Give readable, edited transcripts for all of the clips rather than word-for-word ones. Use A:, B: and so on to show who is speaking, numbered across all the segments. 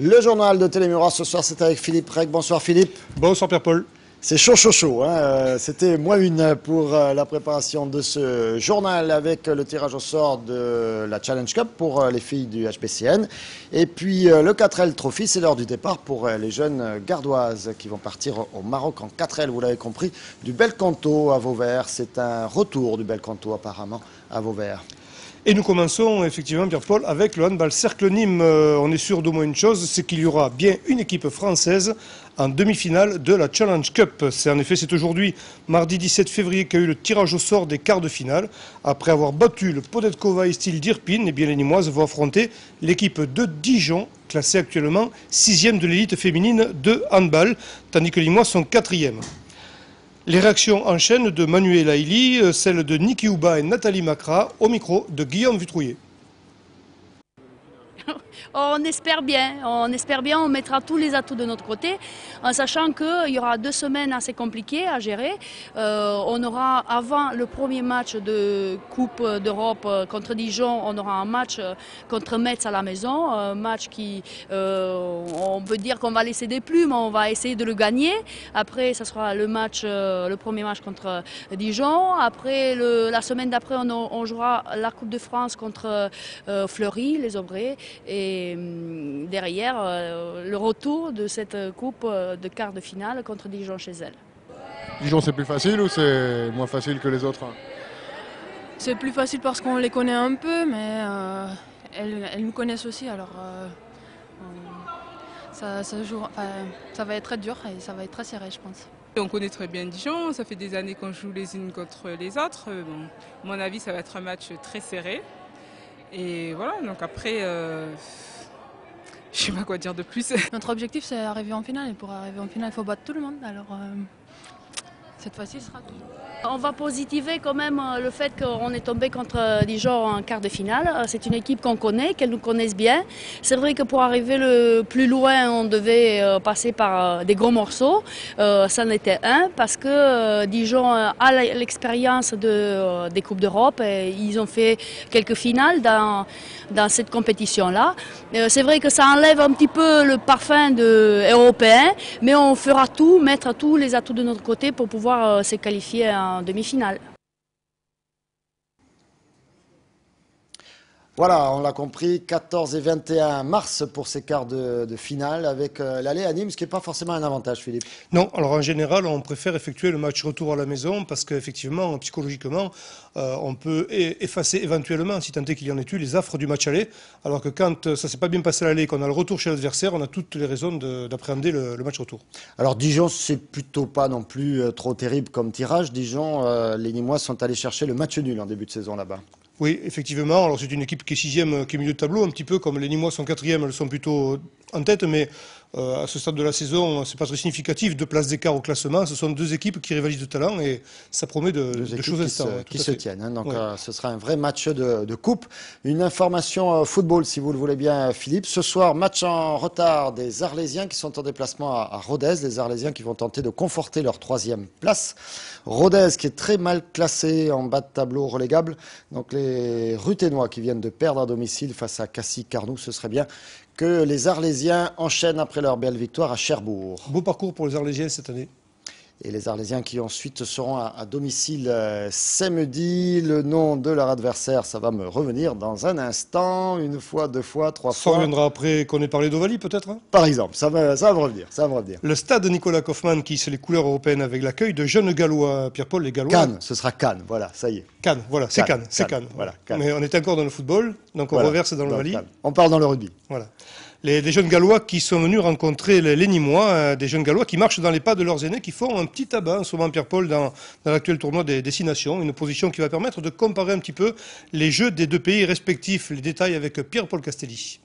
A: Le journal de Télémura ce soir, c'est avec Philippe Rec. Bonsoir Philippe.
B: Bonsoir Pierre-Paul.
A: C'est chaud, hein. C'était -1 pour la préparation de ce journal avec le tirage au sort de la Challenge Cup pour les filles du HPCN. Et puis le 4L Trophy, c'est l'heure du départ pour les jeunes gardoises qui vont partir au Maroc en 4L, vous l'avez compris, du Belcanto à Vauvert. C'est un retour du Belcanto apparemment à Vauvert.
B: Et nous commençons effectivement, Pierre-Paul, avec le handball Cercle Nîmes. On est sûr d'au moins une chose, c'est qu'il y aura bien une équipe française en demi-finale de la Challenge Cup. C'est aujourd'hui, mardi 17 février, qu'il y a eu le tirage au sort des quarts de finale. Après avoir battu le Podetkova et Style d'Irpine, les Nîmoises vont affronter l'équipe de Dijon, classée actuellement 6e de l'élite féminine de handball, tandis que les Nîmois sont 4e. Les réactions enchaînent de Manuel Aili, celles de Niki Ouba et Nathalie Macra, au micro de Guillaume Vitrouillet.
C: On espère bien, on mettra tous les atouts de notre côté, en sachant qu'il y aura 2 semaines assez compliquées à gérer. On aura, avant le premier match de Coupe d'Europe contre Dijon, on aura un match contre Metz à la maison, un match qui, on peut dire qu'on va laisser des plumes, on va essayer de le gagner. Après, ça sera le premier match contre Dijon. Après, la semaine d'après, on jouera la Coupe de France contre Fleury, les Aubrais. Et derrière, le retour de cette coupe de quart de finale contre Dijon chez elle.
D: Dijon, c'est plus facile ou c'est moins facile que les autres?
E: C'est plus facile parce qu'on les connaît un peu, mais elles nous connaissent aussi, alors ça va être très dur et ça va être très serré, je pense.
F: On connaît très bien Dijon, ça fait des années qu'on joue les unes contre les autres. Bon, à mon avis, ça va être un match très serré. Et voilà, donc après, je sais pas quoi dire de plus.
E: Notre objectif, c'est arriver en finale. Et pour arriver en finale, il faut battre tout le monde. Alors, cette fois-ci, ce sera tout.
C: On va positiver quand même le fait qu'on est tombé contre Dijon en quart de finale. C'est une équipe qu'on connaît, qu'elles nous connaissent bien. C'est vrai que pour arriver le plus loin, on devait passer par des gros morceaux. Ça en était un parce que Dijon a l'expérience des Coupes d'Europe et ils ont fait quelques finales dans cette compétition-là. C'est vrai que ça enlève un petit peu le parfum européen, mais on fera tout, mettre tous les atouts de notre côté pour pouvoir se qualifier en demi-finale.
A: Voilà, on l'a compris, 14 et 21 mars pour ces quarts de finale avec l'aller à Nîmes, ce qui n'est pas forcément un avantage, Philippe.
B: Non, alors en général, on préfère effectuer le match retour à la maison parce qu'effectivement, psychologiquement, on peut effacer éventuellement, si tant est qu'il y en ait eu, les affres du match aller. Alors que quand ça ne s'est pas bien passé à l'aller et qu'on a le retour chez l'adversaire, on a toutes les raisons d'appréhender le match retour.
A: Alors Dijon, c'est plutôt pas non plus trop terrible comme tirage. Dijon, les Nîmois sont allés chercher le match nul en début de saison là-bas.
B: Oui, effectivement. Alors c'est une équipe qui est 6e, qui est milieu de tableau, un petit peu comme les Nîmois sont 4e, elles sont plutôt en tête, mais à ce stade de la saison, c'est pas très significatif. 2 places d'écart au classement, ce sont 2 équipes qui rivalisent de talent et ça promet de choses intéressantes.
A: Qui se tiennent. Hein, donc ce sera un vrai match de coupe. Une information football, si vous le voulez bien, Philippe. Ce soir, match en retard des Arlésiens qui sont en déplacement à Rodez. Les Arlésiens qui vont tenter de conforter leur 3e place. Rodez qui est très mal classé en bas de tableau relégable. Donc les Ruténois qui viennent de perdre à domicile face à Cassis-Carnoux, ce serait bien que les Arlésiens enchaînent après leur belle victoire à Cherbourg.
B: Beau parcours pour les Arlésiens cette année.
A: Et les Arlésiens qui ensuite seront à domicile samedi. Le nom de leur adversaire, ça va me revenir dans un instant, 1 fois, 2 fois, 3 fois.
B: Ça reviendra après qu'on ait parlé d'Ovalie peut-être, hein.
A: Par exemple, ça va me revenir.
B: Le stade Nicolas Kaufmann qui hisse les couleurs européennes avec l'accueil de jeunes Gallois. Pierre-Paul, les Gallois.
A: Cannes, ce sera Cannes, voilà, ça y est.
B: Cannes, voilà, c'est Cannes.
A: Voilà, Cannes.
B: Mais on est encore dans le football, donc on reverse dans l'Ovalie.
A: On part dans le rugby.
B: Voilà. Les jeunes Gallois qui sont venus rencontrer les Nîmois, des jeunes Gallois qui marchent dans les pas de leurs aînés, qui font un petit tabac en ce moment, Pierre-Paul, dans l'actuel tournoi des 6 nations, une position qui va permettre de comparer un petit peu les jeux des 2 pays respectifs. Les détails avec Pierre-Paul Castelli.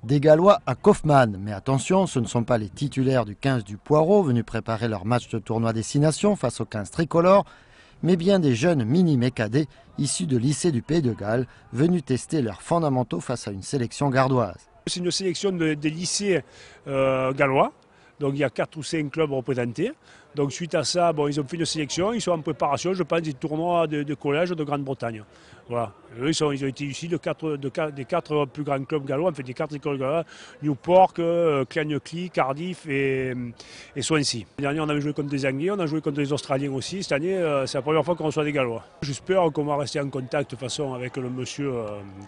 G: Des Gallois à Kaufmann, mais attention, ce ne sont pas les titulaires du 15 du Poireau venus préparer leur match de tournoi des 6 nations face au 15 tricolore, mais bien des jeunes mini-mécadets issus de lycées du Pays de Galles, venus tester leurs fondamentaux face à une sélection gardoise.
H: C'est une sélection des lycées gallois, Donc il y a 4 ou 5 clubs représentés. Donc suite à ça, bon, ils ont fait une sélection, ils sont en préparation, je pense, des tournois de collège de Grande-Bretagne. Voilà. Eux, ils ont été issus des 4 plus grands clubs gallois, en fait des 4 écoles gallois, Newport, Clagnecly, Cardiff et Swansea. L'année dernière, on avait joué contre des Anglais, on a joué contre des Australiens aussi. Cette année, c'est la première fois qu'on reçoit des Gallois. J'espère qu'on va rester en contact de toute façon avec le monsieur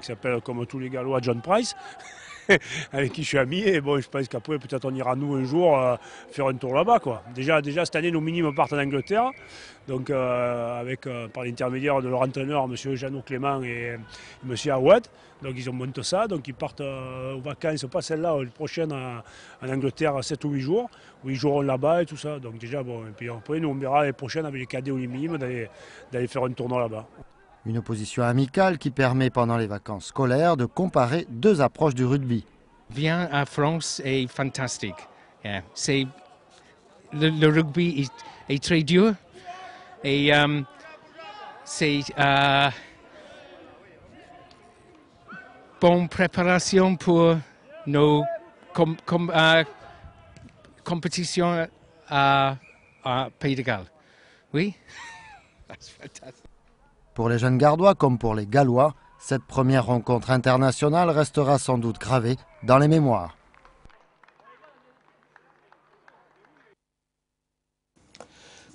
H: qui s'appelle, comme tous les Gallois, John Price. Avec qui je suis ami, et bon, je pense qu'après peut-être on ira nous un jour faire un tour là-bas, quoi. Déjà cette année nos minimes partent en Angleterre, donc par l'intermédiaire de leur entraîneur, M. Jeannot Clément et M. Awad, donc ils ont monté ça, donc ils partent aux vacances, pas celle-là, la prochaine en Angleterre 7 ou 8 jours, où ils joueront là-bas et tout ça, donc déjà bon, et puis après nous on verra les prochaines avec les cadets ou les minimes d'aller faire un tournoi là-bas.
G: Une opposition amicale qui permet pendant les vacances scolaires de comparer deux approches du rugby.
I: Viens à France est fantastique. Yeah. Le rugby est très dur et c'est bonne préparation pour nos compétitions à Pays de Galles. Oui? That's fantastic.
G: Pour les jeunes Gardois comme pour les Gallois, cette première rencontre internationale restera sans doute gravée dans les mémoires.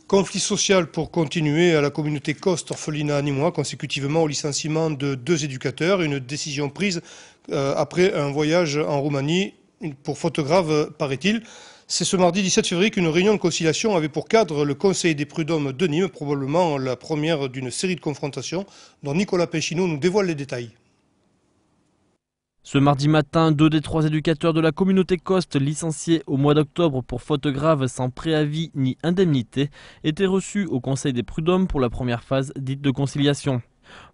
B: Conflit social pour continuer à la communauté Coste, orphelinat nîmois, consécutivement au licenciement de 2 éducateurs. Une décision prise après un voyage en Roumanie pour faute grave, paraît-il. C'est ce mardi 17 février qu'une réunion de conciliation avait pour cadre le Conseil des prud'hommes de Nîmes, probablement la première d'une série de confrontations dont Nicolas Péchineau nous dévoile les détails.
J: Ce mardi matin, 2 des 3 éducateurs de la communauté Coste licenciés au mois d'octobre pour faute grave sans préavis ni indemnité étaient reçus au Conseil des prud'hommes pour la première phase dite de conciliation.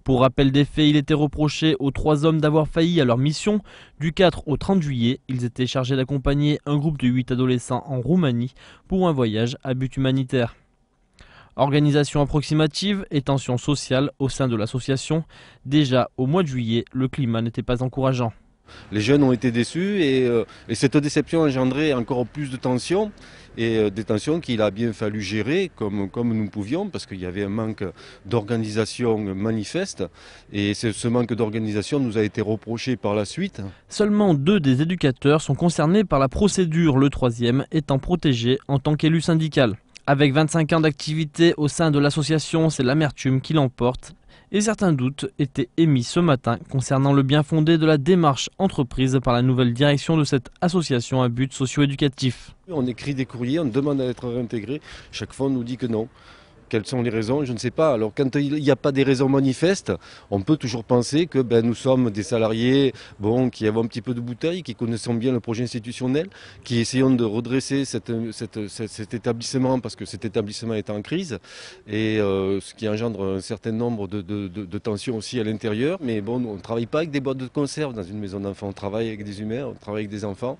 J: Pour rappel des faits, il était reproché aux 3 hommes d'avoir failli à leur mission. Du 4 au 30 juillet, ils étaient chargés d'accompagner un groupe de 8 adolescents en Roumanie pour un voyage à but humanitaire. Organisation approximative et tension sociale au sein de l'association. Déjà au mois de juillet, le climat n'était pas encourageant.
K: Les jeunes ont été déçus et cette déception a engendré encore plus de tensions. Et des tensions qu'il a bien fallu gérer comme nous pouvions, parce qu'il y avait un manque d'organisation manifeste, et ce manque d'organisation nous a été reproché par la suite.
J: Seulement 2 des éducateurs sont concernés par la procédure, le 3e étant protégé en tant qu'élu syndical. Avec 25 ans d'activité au sein de l'association, c'est l'amertume qui l'emporte. Et certains doutes étaient émis ce matin concernant le bien fondé de la démarche entreprise par la nouvelle direction de cette association à but socio-éducatif.
K: On écrit des courriers, on demande à être réintégré. Chaque fois on nous dit que non. Quelles sont les raisons? Je ne sais pas. Alors quand il n'y a pas des raisons manifestes, on peut toujours penser que nous sommes des salariés qui avons un petit peu de bouteille, qui connaissons bien le projet institutionnel, qui essayons de redresser cet établissement parce que cet établissement est en crise et ce qui engendre un certain nombre de tensions aussi à l'intérieur. Mais bon, on ne travaille pas avec des boîtes de conserve dans une maison d'enfants, on travaille avec des humains, on travaille avec des enfants.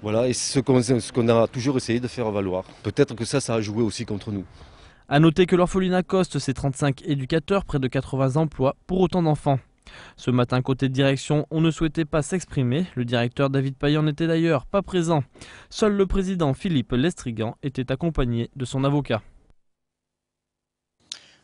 K: Voilà, et c'est ce qu'on a toujours essayé de faire valoir. Peut-être que ça a joué aussi contre nous.
J: A noter que l'orphelinat Coste, c'est 35 éducateurs, près de 80 emplois pour autant d'enfants. Ce matin, côté direction, on ne souhaitait pas s'exprimer. Le directeur David Payan n'était d'ailleurs pas présent. Seul le président Philippe Lestrigan était accompagné de son avocat.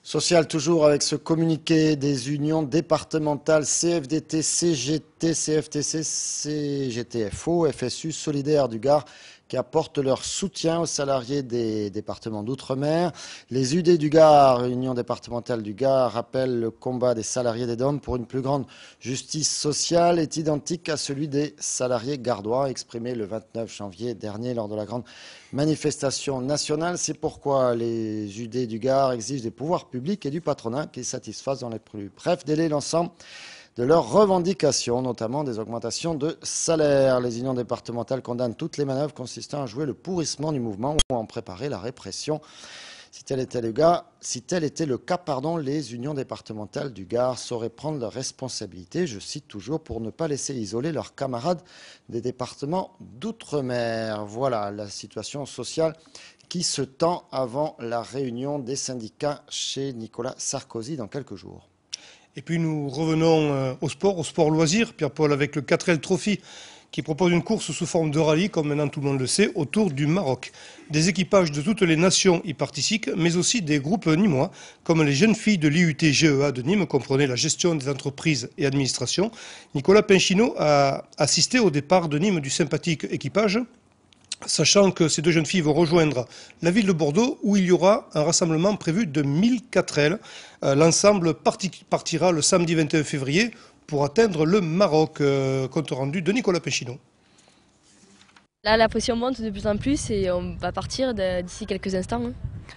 A: Social toujours avec ce communiqué des unions départementales CFDT, CGT, CFTC, CGTFO, FSU, Solidaire du Gard qui apportent leur soutien aux salariés des départements d'outre-mer. Les UD du Gard, Union départementale du Gard, rappellent le combat des salariés des DOM pour une plus grande justice sociale est identique à celui des salariés gardois exprimé le 29 janvier dernier lors de la grande manifestation nationale. C'est pourquoi les UD du Gard exigent des pouvoirs publics et du patronat qu'ils satisfassent dans les plus brefs délais l'ensemble de leurs revendications, notamment des augmentations de salaire. Les unions départementales condamnent toutes les manœuvres consistant à jouer le pourrissement du mouvement ou à en préparer la répression. Si tel était le cas, les unions départementales du Gard sauraient prendre leurs responsabilités, je cite toujours, pour ne pas laisser isoler leurs camarades des départements d'outre-mer. Voilà la situation sociale qui se tend avant la réunion des syndicats chez Nicolas Sarkozy dans quelques jours.
B: Et puis nous revenons au sport loisir, Pierre-Paul, avec le 4L Trophy qui propose une course sous forme de rallye, comme maintenant tout le monde le sait, autour du Maroc. Des équipages de toutes les nations y participent, mais aussi des groupes nîmois, comme les jeunes filles de l'IUT GEA de Nîmes, comprenait la gestion des entreprises et administration. Nicolas Pinchino a assisté au départ de Nîmes du sympathique équipage, sachant que ces deux jeunes filles vont rejoindre la ville de Bordeaux où il y aura un rassemblement prévu de 1000 4L. L'ensemble partira le samedi 21 février pour atteindre le Maroc. Compte rendu de Nicolas Pinchino.
L: Là, la pression monte de plus en plus et on va partir d'ici quelques instants.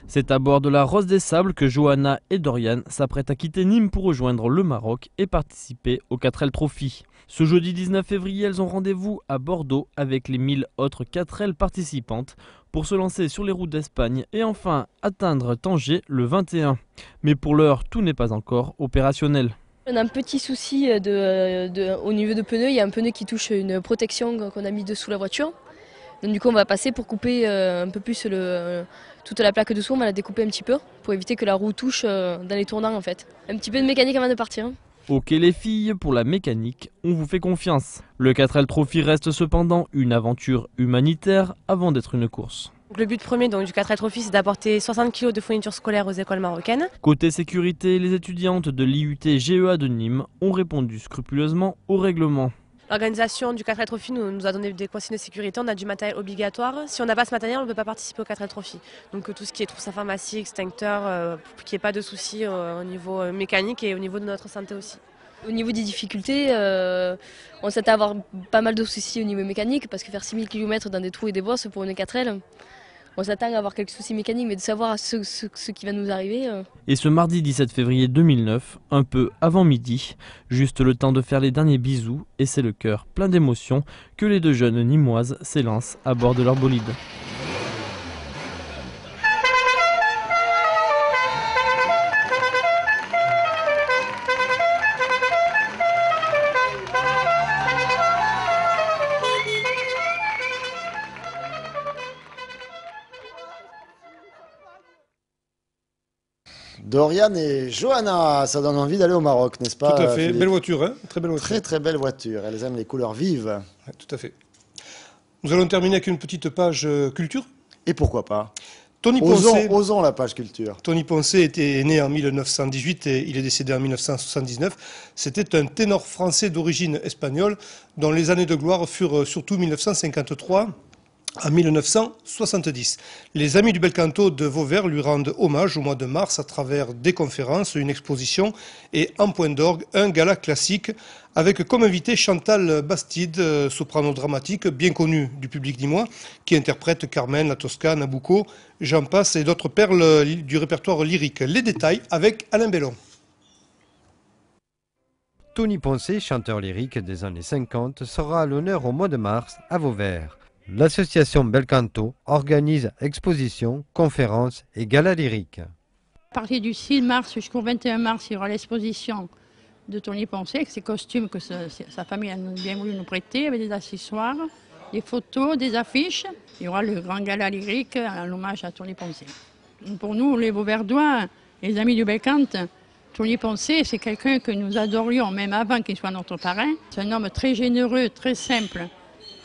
J: C'est à bord de la Rose des Sables que Johanna et Dorian s'apprêtent à quitter Nîmes pour rejoindre le Maroc et participer au 4L Trophy. Ce jeudi 19 février, elles ont rendez-vous à Bordeaux avec les 1000 autres 4L participantes pour se lancer sur les routes d'Espagne et enfin atteindre Tanger le 21. Mais pour l'heure, tout n'est pas encore opérationnel.
L: On a un petit souci au niveau de pneus. Il y a un pneu qui touche une protection qu'on a mis dessous la voiture. Donc du coup on va passer pour couper un peu plus toute la plaque dessous, on va la découper un petit peu pour éviter que la roue touche dans les tournants en fait. Un petit peu de mécanique avant de partir.
J: Ok les filles, pour la mécanique, on vous fait confiance. Le 4L Trophy reste cependant une aventure humanitaire avant d'être une course.
M: Le but premier du 4L Trophy, c'est d'apporter 60 kg de fournitures scolaires aux écoles marocaines.
J: Côté sécurité, les étudiantes de l'IUT GEA de Nîmes ont répondu scrupuleusement au règlement.
M: L'organisation du 4L Trophy nous a donné des consignes de sécurité, on a du matériel obligatoire. Si on n'a pas ce matériel, on ne peut pas participer au 4L Trophy. Donc tout ce qui est trousse informatique, extincteur, pour qu'il n'y ait pas de soucis au niveau mécanique et au niveau de notre santé aussi.
L: Au niveau des difficultés, on s'attend à avoir pas mal de soucis au niveau mécanique parce que faire 6000 km dans des trous et des bosses pour une 4L, on s'attend à avoir quelques soucis mécaniques, mais de savoir ce qui va nous arriver.
J: Et ce mardi 17 février 2009, un peu avant midi, juste le temps de faire les derniers bisous, et c'est le cœur plein d'émotions que les deux jeunes nîmoises s'élancent à bord de leur bolide.
A: Dorian et Johanna, ça donne envie d'aller au Maroc, n'est-ce pas?
B: Tout à fait,
A: Philippe?
B: belle voiture, hein, très belle voiture.
A: Très très belle voiture, elles aiment les couleurs vives.
B: Ouais, tout à fait. Nous allons terminer avec une petite page culture.
A: Et pourquoi pas?
B: Tony Poncet,
A: osons la page culture.
B: Tony Poncet était né en 1918 et il est décédé en 1979. C'était un ténor français d'origine espagnole dont les années de gloire furent surtout 1953 à 1970. Les Amis du Bel Canto de Vauvert lui rendent hommage au mois de mars à travers des conférences, une exposition et en point d'orgue un gala classique avec comme invité Chantal Bastide, soprano dramatique bien connue du public nîmois, qui interprète Carmen, La Tosca, Nabucco, j'en passe et d'autres perles du répertoire lyrique. Les détails avec Alain Bellon.
N: Tony Poncet, chanteur lyrique des années 50, sera à l'honneur au mois de mars à Vauvert. L'association Bel Canto organise expositions, conférences et galas lyriques.
O: À partir du 6 mars jusqu'au 21 mars, il y aura l'exposition de Tony Poncet avec ses costumes que sa famille a bien voulu nous prêter, avec des accessoires, des photos, des affiches. Il y aura le grand gala lyrique en hommage à Tony Poncet. Pour nous, les Vauverdois, les Amis du Bel Canto, Tony Poncet, c'est quelqu'un que nous adorions, même avant qu'il soit notre parrain. C'est un homme très généreux, très simple,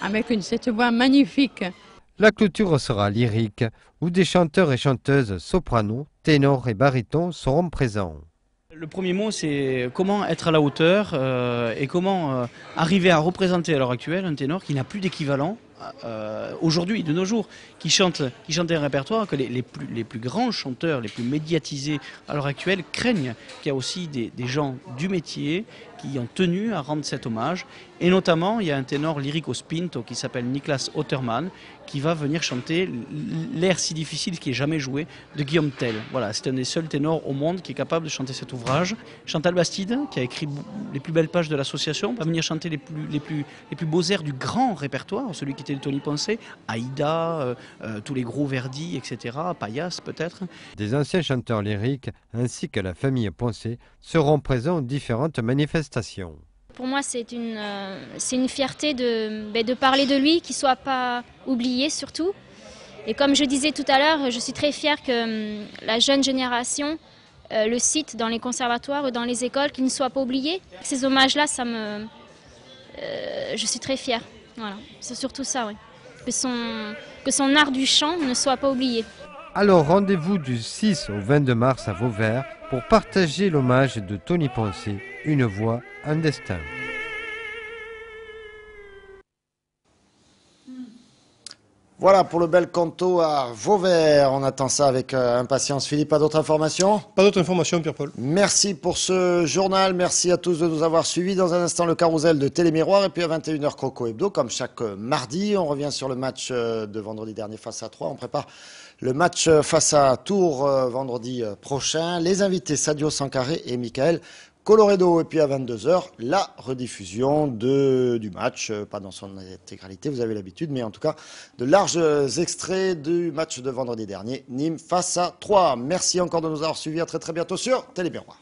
O: avec cette voix magnifique.
N: La clôture sera lyrique, où des chanteurs et chanteuses sopranos, ténors et barytons seront présents.
P: Le premier mot, c'est comment être à la hauteur et comment arriver à représenter à l'heure actuelle un ténor qui n'a plus d'équivalent aujourd'hui, de nos jours, qui chante un répertoire que les plus grands chanteurs, les plus médiatisés à l'heure actuelle craignent qu'il y a aussi des gens du métier qui ont tenu à rendre cet hommage. Et notamment, il y a un ténor lyrico spinto qui s'appelle Niklas Ottermann qui va venir chanter l'air si difficile qui est jamais joué de Guillaume Tell. Voilà, c'est un des seuls ténors au monde qui est capable de chanter cet ouvrage. Chantal Bastide, qui a écrit les plus belles pages de l'association, va venir chanter les plus beaux airs du grand répertoire, celui qui était de Tony Poncet, Aïda, tous les gros Verdi, etc., Payas peut-être.
N: Des anciens chanteurs lyriques ainsi que la famille Poncet seront présents aux différentes manifestations.
Q: Pour moi, c'est une fierté de parler de lui, qu'il ne soit pas oublié surtout. Et comme je disais tout à l'heure, je suis très fière que la jeune génération le cite dans les conservatoires ou dans les écoles, qu'il ne soit pas oublié. Ces hommages-là, je suis très fière. Voilà, c'est surtout ça, oui. Que son art du chant ne soit pas oublié.
N: Alors rendez-vous du 6 au 22 mars à Vauvert pour partager l'hommage de Tony Poncet, une voix, un destin.
A: Voilà pour le bel canto à Vauvert. On attend ça avec impatience. Philippe, pas d'autres informations?
B: Pas d'autres informations, Pierre-Paul.
A: Merci pour ce journal. Merci à tous de nous avoir suivis. Dans un instant, le carrousel de Télémiroir. Et puis à 21h, Croco Hebdo. Comme chaque mardi, on revient sur le match de vendredi dernier face à Troyes. On prépare le match face à Tours vendredi prochain. Les invités, Sadio Sankaré et Michael Coloredo. Et puis à 22h, la rediffusion du match, pas dans son intégralité, vous avez l'habitude, mais en tout cas de larges extraits du match de vendredi dernier, Nîmes face à Troyes. Merci encore de nous avoir suivis, à très très bientôt sur Télémiroir.